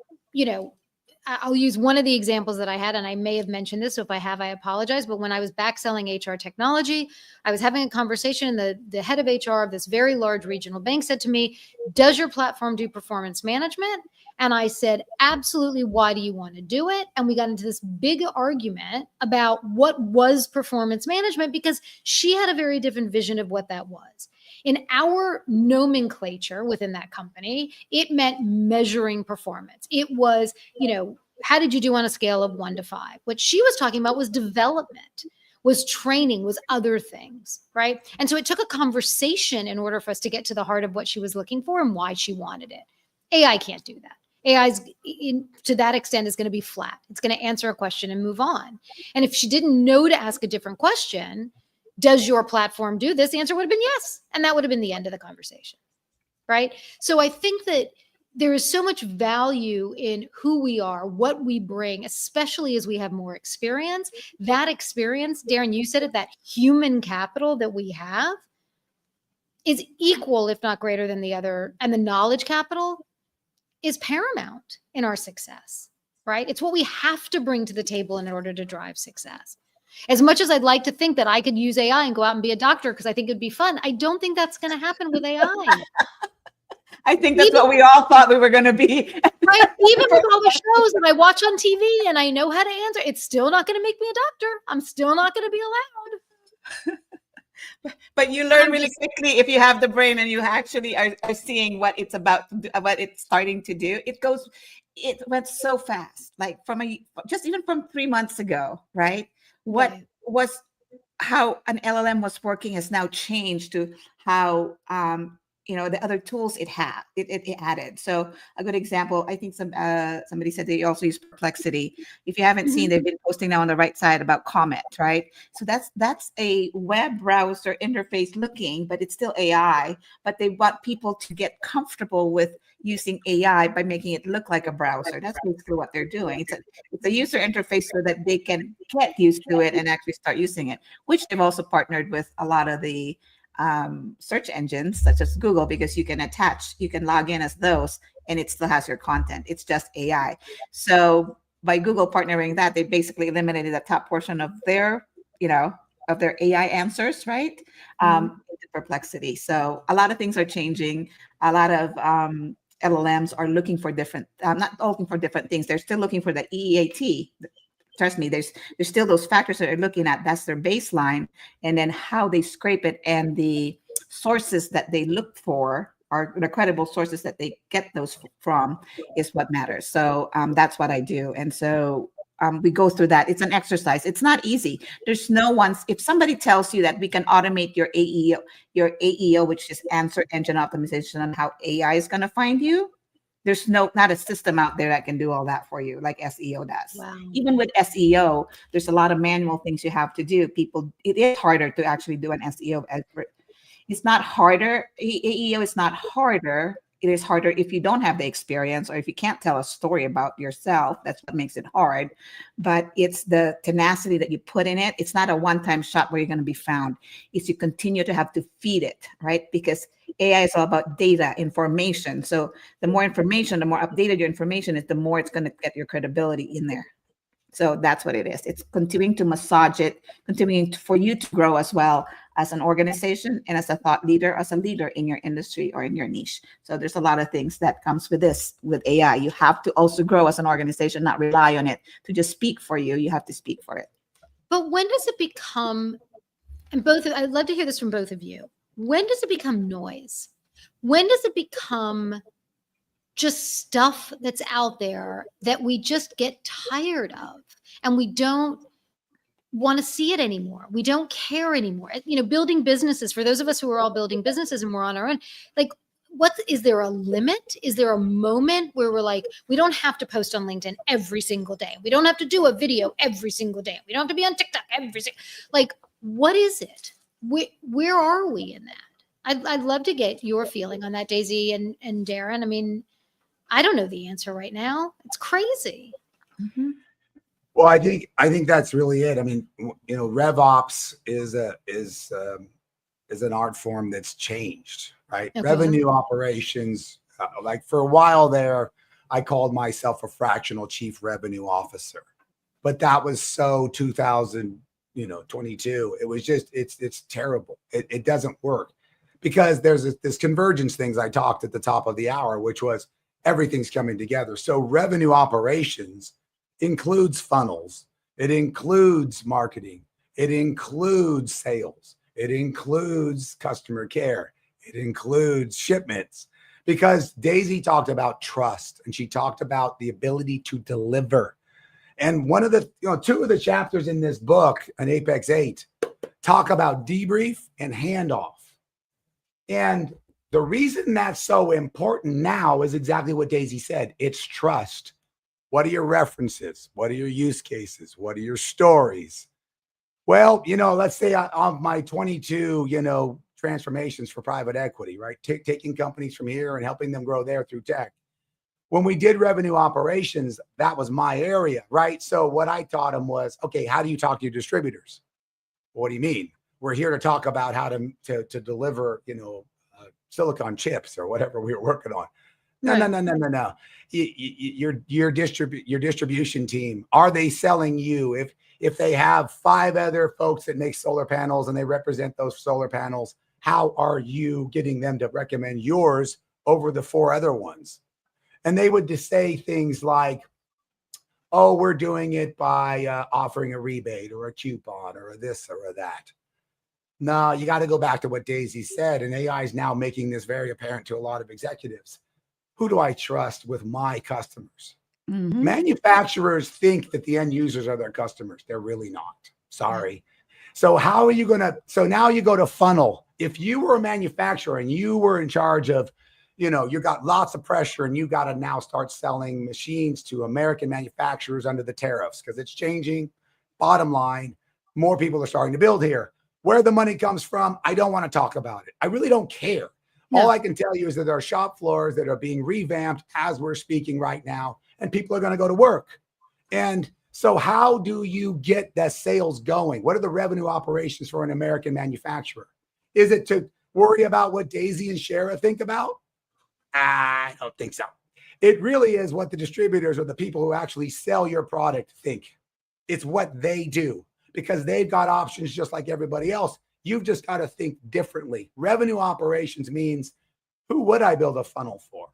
I'll use one of the examples that I had, and I may have mentioned this, so if I have, I apologize. But when I was back selling HR technology, I was having a conversation, and the head of HR of this very large regional bank said to me, does your platform do performance management? And I said, absolutely. Why do you want to do it? And we got into this big argument about what was performance management, because she had a very different vision of what that was. In our nomenclature within that company, it meant measuring performance. It was, how did you do on a scale of 1 to 5? What she was talking about was development, was training, was other things, right? And so it took a conversation in order for us to get to the heart of what she was looking for and why she wanted it. AI can't do that. AI's to that extent is going to be flat. It's going to answer a question and move on. And if she didn't know to ask a different question, does your platform do this? The answer would have been yes. And that would have been the end of the conversation, right? So I think that there is so much value in who we are, what we bring, especially as we have more experience. That experience, Darren, you said it, that human capital that we have is equal, if not greater than the other. And the knowledge capital is paramount in our success, right? It's what we have to bring to the table in order to drive success. As much as I'd like to think that I could use AI and go out and be a doctor because I think it'd be fun, I don't think that's going to happen with AI. I think that's what we all thought we were going to be. Right? Even with all the shows that I watch on TV and I know how to answer, it's still not going to make me a doctor. I'm still not going to be allowed. But you learn really quickly if you have the brain and you actually are seeing what it's about to do, what it's starting to do. It went so fast, like even from 3 months ago, right? What was how an LLM was working has now changed to how the other tools it added. So a good example, I think somebody said they also use Perplexity. If you haven't seen, they've been posting now on the right side about Comet, right? So that's a web browser interface looking, but it's still AI. But they want people to get comfortable with using AI by making it look like a browser. That's basically what they're doing. It's a user interface so that they can get used to it and actually start using it, which they've also partnered with a lot of the search engines such as Google, because you can log in as those and it still has your content. It's just AI. So by Google partnering that, they basically eliminated the top portion of their AI answers, right? Into Perplexity. So a lot of things are changing. A lot of LLMs are looking for not looking for different things. They're still looking for the EAT. Trust me, there's still those factors that they're looking at. That's their baseline. And then how they scrape it and the sources that they look for are the credible sources that they get those from is what matters. So that's what I do. And so we go through that. It's an exercise. It's not easy. There's no one. If somebody tells you that we can automate your AEO, which is answer engine optimization, on how AI is going to find you, there's not a system out there that can do all that for you like SEO does. Wow. Even with SEO, there's a lot of manual things you have to do. It is harder to actually do an SEO expert. It's not harder. AEO is not harder. It is harder if you don't have the experience or if you can't tell a story about yourself. That's what makes it hard. But it's the tenacity that you put in it. It's not a one-time shot where you're going to be found. It's you continue to have to feed it, right? Because AI is all about data, information. So the more information, the more updated your information is, the more it's going to get your credibility in there. So that's what it is. It's continuing to massage it, for you to grow as well as an organization and as a thought leader, as a leader in your industry or in your niche. So there's a lot of things that comes with this, with AI. You have to also grow as an organization, not rely on it to just speak for you. You have to speak for it. But when does it become, and I'd love to hear this from both of you. When does it become noise? When does it become just stuff that's out there that we just get tired of and we don't want to see it anymore? We don't care anymore. Building businesses, for those of us who are all building businesses and we're on our own, like, is there a limit? Is there a moment where we're like, we don't have to post on LinkedIn every single day. We don't have to do a video every single day. We don't have to be on TikTok like, what is it? Where are we in that? I'd love to get your feeling on that, Daisy and Darren. I mean, I don't know the answer right now. It's crazy. Mm-hmm. Well, I think that's really it. I mean, RevOps is an art form that's changed, right? Okay. Revenue operations, like for a while there, I called myself a fractional chief revenue officer, but that was so 2022. It was just, it's terrible. It doesn't work because there's this convergence things I talked at the top of the hour, which was everything's coming together. So revenue operations includes funnels. It includes marketing. It includes sales. It includes customer care. It includes shipments, because Daisy talked about trust and she talked about the ability to deliver. And one of the, two of the chapters in this book, an Apex 8, talk about debrief and handoff. And the reason that's so important now is exactly what Daisy said. It's trust. What are your references? What are your use cases? What are your stories? Well, let's say on my 22, transformations for private equity, right? Taking companies from here and helping them grow there through tech. When we did revenue operations, that was my area, right? So what I taught them was, okay, how do you talk to your distributors? What do you mean? We're here to talk about how to deliver, silicon chips or whatever we were working on. No. Your distribution team, are they selling you? If they have 5 other folks that make solar panels and they represent those solar panels, how are you getting them to recommend yours over the 4 other ones? And they would just say things like, oh, we're doing it by offering a rebate or a coupon or a this or a that. No, you got to go back to what Daisy said. And AI is now making this very apparent to a lot of executives. Who do I trust with my customers? Mm-hmm. Manufacturers think that the end users are their customers. They're really not. Sorry. So how are you going to, so now you go to funnel if you were a manufacturer and you were in charge of, you got lots of pressure and you got to now start selling machines to American manufacturers under the tariffs because it's changing. Bottom line, more people are starting to build here. Where the money comes from, I don't want to talk about it. I really don't care. No. All I can tell you is that there are shop floors that are being revamped as we're speaking right now, and people are going to go to work. And so how do you get the sales going? What are the revenue operations for an American manufacturer? Is it to worry about what Daisy and Shera think about? I don't think so. It really is what the distributors or the people who actually sell your product think. It's what they do because they've got options just like everybody else. You've just got to think differently. Revenue operations means, who would I build a funnel for?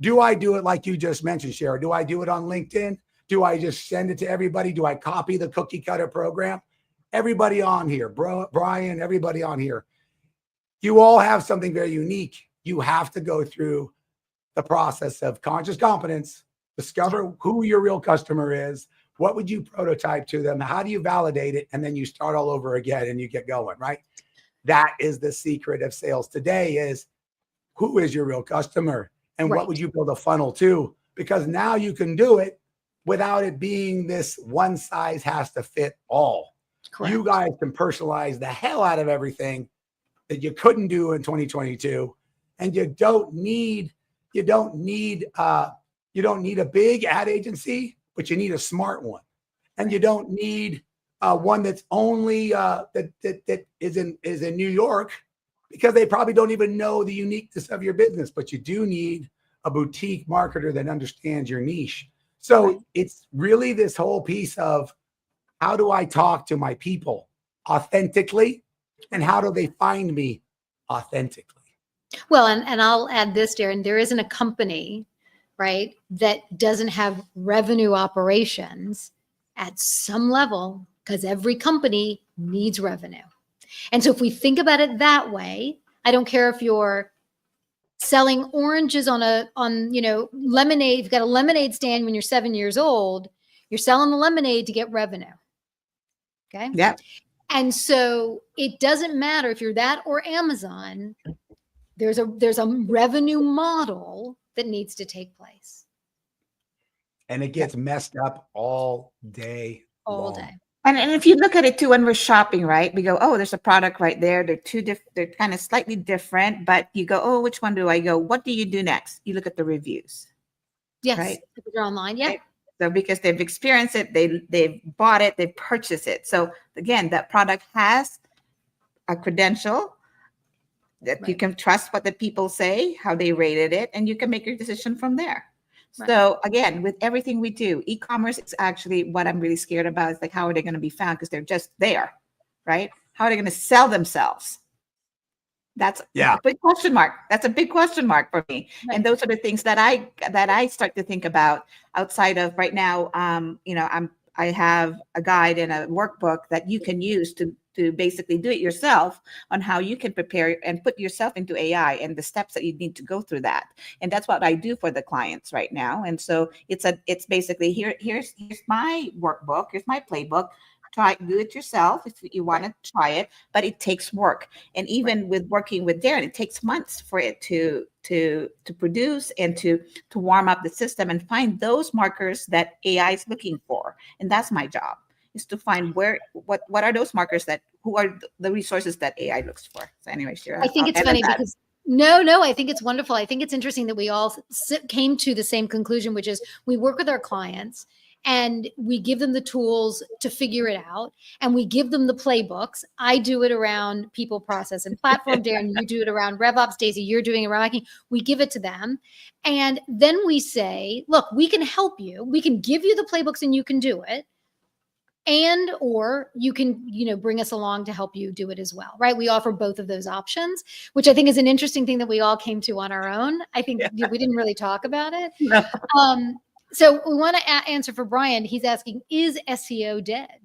Do I do it like you just mentioned, Shera? Do I do it on LinkedIn? Do I just send it to everybody? Do I copy the cookie cutter program? Everybody on here, Brian, everybody on here, you all have something very unique. You have to go through the process of conscious competence, discover who your real customer is. What would you prototype to them? How do you validate it? And then you start all over again and you get going, right? That is the secret of sales today is who is your real customer and what would you build a funnel to? Because now you can do it without it being this one size has to fit all. Correct. You guys can personalize the hell out of everything that you couldn't do in 2022. And you don't need a big ad agency, but you need a smart one. And you don't need one that's only that is in New York because they probably don't even know the uniqueness of your business. But you do need a boutique marketer that understands your niche. So it's really this whole piece of how do I talk to my people authentically and how do they find me authentically? Well, and I'll add this, Darren, there isn't a company, right, that doesn't have revenue operations at some level because every company needs revenue. And so if we think about it that way, I don't care if you're selling oranges on lemonade. You've got a lemonade stand when you're 7 years old, you're selling the lemonade to get revenue. Okay. Yeah. And so it doesn't matter if you're that or Amazon, there's a revenue model that needs to take place. And it gets messed up all day long. And if you look at it too, when we're shopping, right, we go, oh, there's a product right there. They're kind of slightly different, but you go, oh, which one do I go? What do you do next? You look at the reviews. Yes. Right? They're online. Yeah. Right? So because they've experienced it, they've bought it, they've purchased it. So again, that product has a credential that you can trust what the people say, how they rated it, and you can make your decision from there. Right. So again, with everything we do, e-commerce is actually what I'm really scared about. It's like, how are they going to be found? Because they're just there, right? How are they going to sell themselves? That's a big question mark. That's a big question mark for me. Right. And those are the things that I start to think about outside of right now. I have a guide and a workbook that you can use to basically do it yourself on how you can prepare and put yourself into AI and the steps that you need to go through that. And that's what I do for the clients right now. And so it's basically here's my workbook, here's my playbook. Do it yourself if you want to try it, but it takes work. And even with working with Darren, it takes months for it to produce and to warm up the system and find those markers that AI is looking for. And that's my job, is to find what are those markers who are the resources that AI looks for. So anyway, Shera, I think it's funny because I think it's wonderful. I think it's interesting that we all came to the same conclusion, which is we work with our clients and we give them the tools to figure it out. And we give them the playbooks. I do it around people, process, and platform. Darren, you do it around RevOps. Daisy, you're doing it around hacking. We give it to them. And then we say, look, we can help you. We can give you the playbooks and you can do it. And, or you can, bring us along to help you do it as well, right? We offer both of those options, which I think is an interesting thing that we all came to on our own. I think we didn't really talk about it. No. So we want to answer for Brian. He's asking, is SEO dead?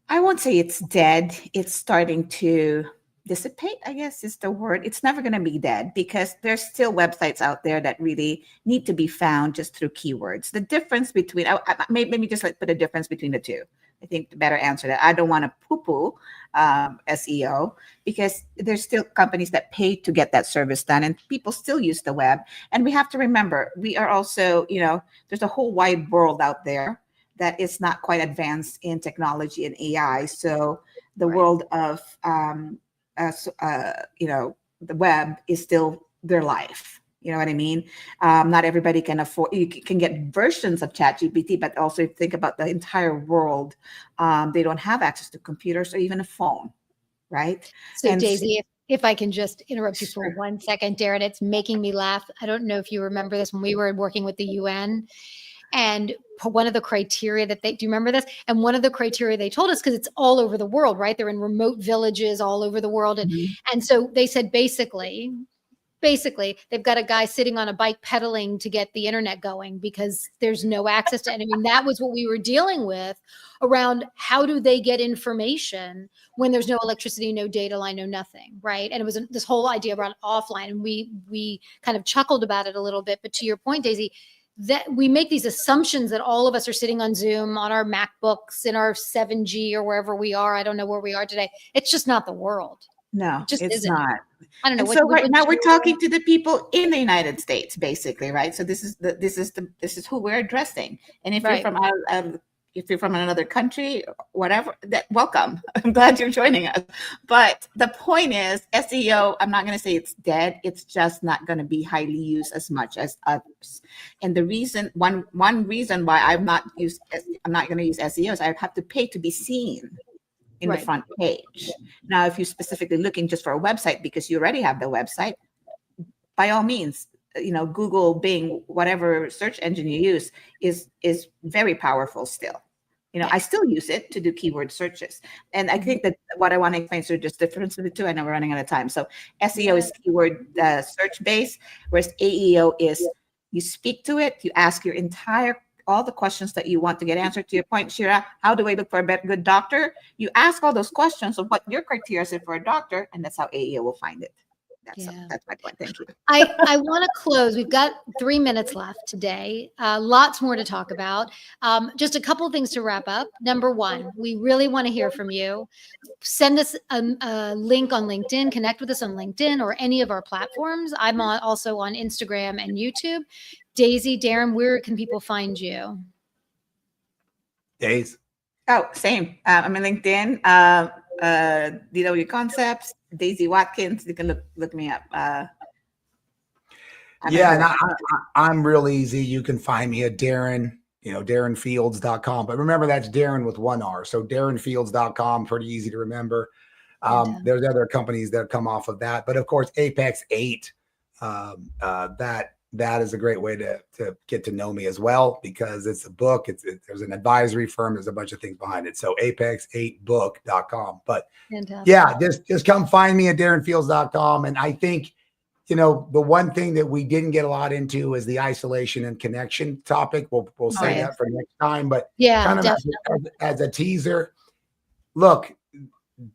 I won't say it's dead. It's starting to dissipate, I guess is the word. It's never going to be dead because there's still websites out there that really need to be found just through keywords. The difference between, maybe just put a difference between the two. I think the better answer that I don't want to poo-poo SEO, because there's still companies that pay to get that service done, and people still use the web. And we have to remember, we are also, there's a whole wide world out there that is not quite advanced in technology and AI. So the world of, the web is still their life. You know what I mean? Not everybody can afford, you can get versions of ChatGPT, but also think about the entire world. They don't have access to computers or even a phone, right? So And Daisy, if I can just interrupt you for Sure. 1 second, Darren, it's making me laugh. I don't know if you remember this when we were working with the UN, and one of the criteria that do you remember this? And one of the criteria they told us, because it's all over the world, right? They're in remote villages all over the world. And so they said, basically, they've got a guy sitting on a bike pedaling to get the internet going because there's no access to it. I mean, that was what we were dealing with around how do they get information when there's no electricity, no data line, no nothing, right? And it was this whole idea around offline. And we kind of chuckled about it a little bit. But to your point, Daisy, that we make these assumptions that all of us are sitting on Zoom, on our MacBooks, in our 7G or wherever we are. I don't know where we are today. It's just not the world. No, it's not. I don't know. And so right now we're talking to the people in the United States, basically, right? So this is who we're addressing. And if you're from if you're from another country, whatever, welcome. I'm glad you're joining us. But the point is, SEO, I'm not going to say it's dead. It's just not going to be highly used as much as others. And the reason, one reason why I'm not going to use SEO is I have to pay to be seen in the front page. Now, if you're specifically looking just for a website because you already have the website, by all means, Google, Bing, whatever search engine you use is very powerful still. I still use it to do keyword searches. And I think that what I want to explain, so just the difference of the two, I know we're running out of time. So SEO is keyword search based, whereas AEO is you speak to it, you ask all the questions that you want to get answered. To your point, Shera, how do I look for a good doctor? You ask all those questions of what your criteria is for a doctor, and that's how AEO will find it. That's my point. Thank you. I want to close. We've got 3 minutes left today. Lots more to talk about. Just a couple of things to wrap up. Number one, we really want to hear from you. Send us a link on LinkedIn. Connect with us on LinkedIn or any of our platforms. I'm also on Instagram and YouTube. Daisy, Darren, where can people find you? Daisy. Oh, same. I'm on LinkedIn. DW Concepts, Daisy Watkins. You can look me up. I'm real easy. You can find me at Darren, DarrenFields.com. But remember, that's Darren with 1 R. So DarrenFields.com, pretty easy to remember. There's other companies that come off of that. But of course, Apex 8, that is a great way to get to know me as well, because it's a book. There's an advisory firm. There's a bunch of things behind it. So apex8book.com. But just come find me at darrenfields.com. And I think, the one thing that we didn't get a lot into is the isolation and connection topic. We'll say that for next time. But kind of as a teaser, look,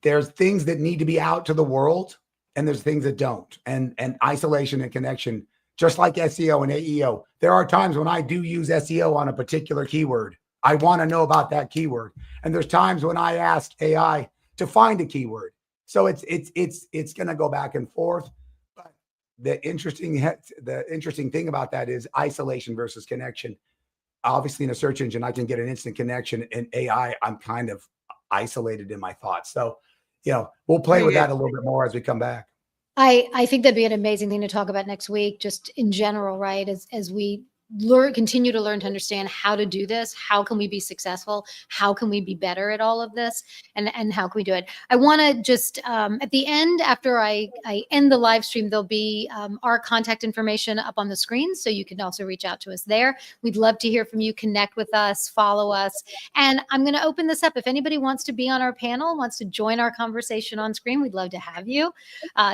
there's things that need to be out to the world, and there's things that don't. And isolation and connection, just like SEO and AEO, there are times when I do use SEO on a particular keyword. I want to know about that keyword. And there's times when I ask AI to find a keyword. So it's going to go back and forth. But the interesting thing about that is isolation versus connection. Obviously, in a search engine, I can get an instant connection. In AI, I'm kind of isolated in my thoughts. So, we'll play with that a little bit more as we come back. I think that'd be an amazing thing to talk about next week, just in general, right? As we continue to learn to understand how to do this, how can we be successful? How can we be better at all of this? And how can we do it? I want to just, at the end, after I end the live stream, there'll be our contact information up on the screen. So you can also reach out to us there. We'd love to hear from you, connect with us, follow us. And I'm going to open this up. If anybody wants to be on our panel, wants to join our conversation on screen, we'd love to have you.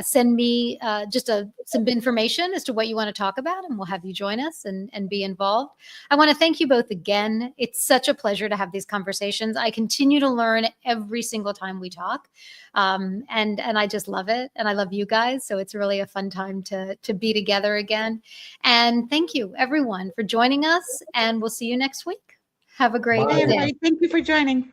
Send me just some information as to what you want to talk about, and we'll have you join us and be involved. I want to thank you both again. It's such a pleasure to have these conversations. I continue to learn every single time we talk. And I just love it. And I love you guys. So it's really a fun time to be together again. And thank you everyone for joining us, and we'll see you next week. Have a great day. Thank you for joining.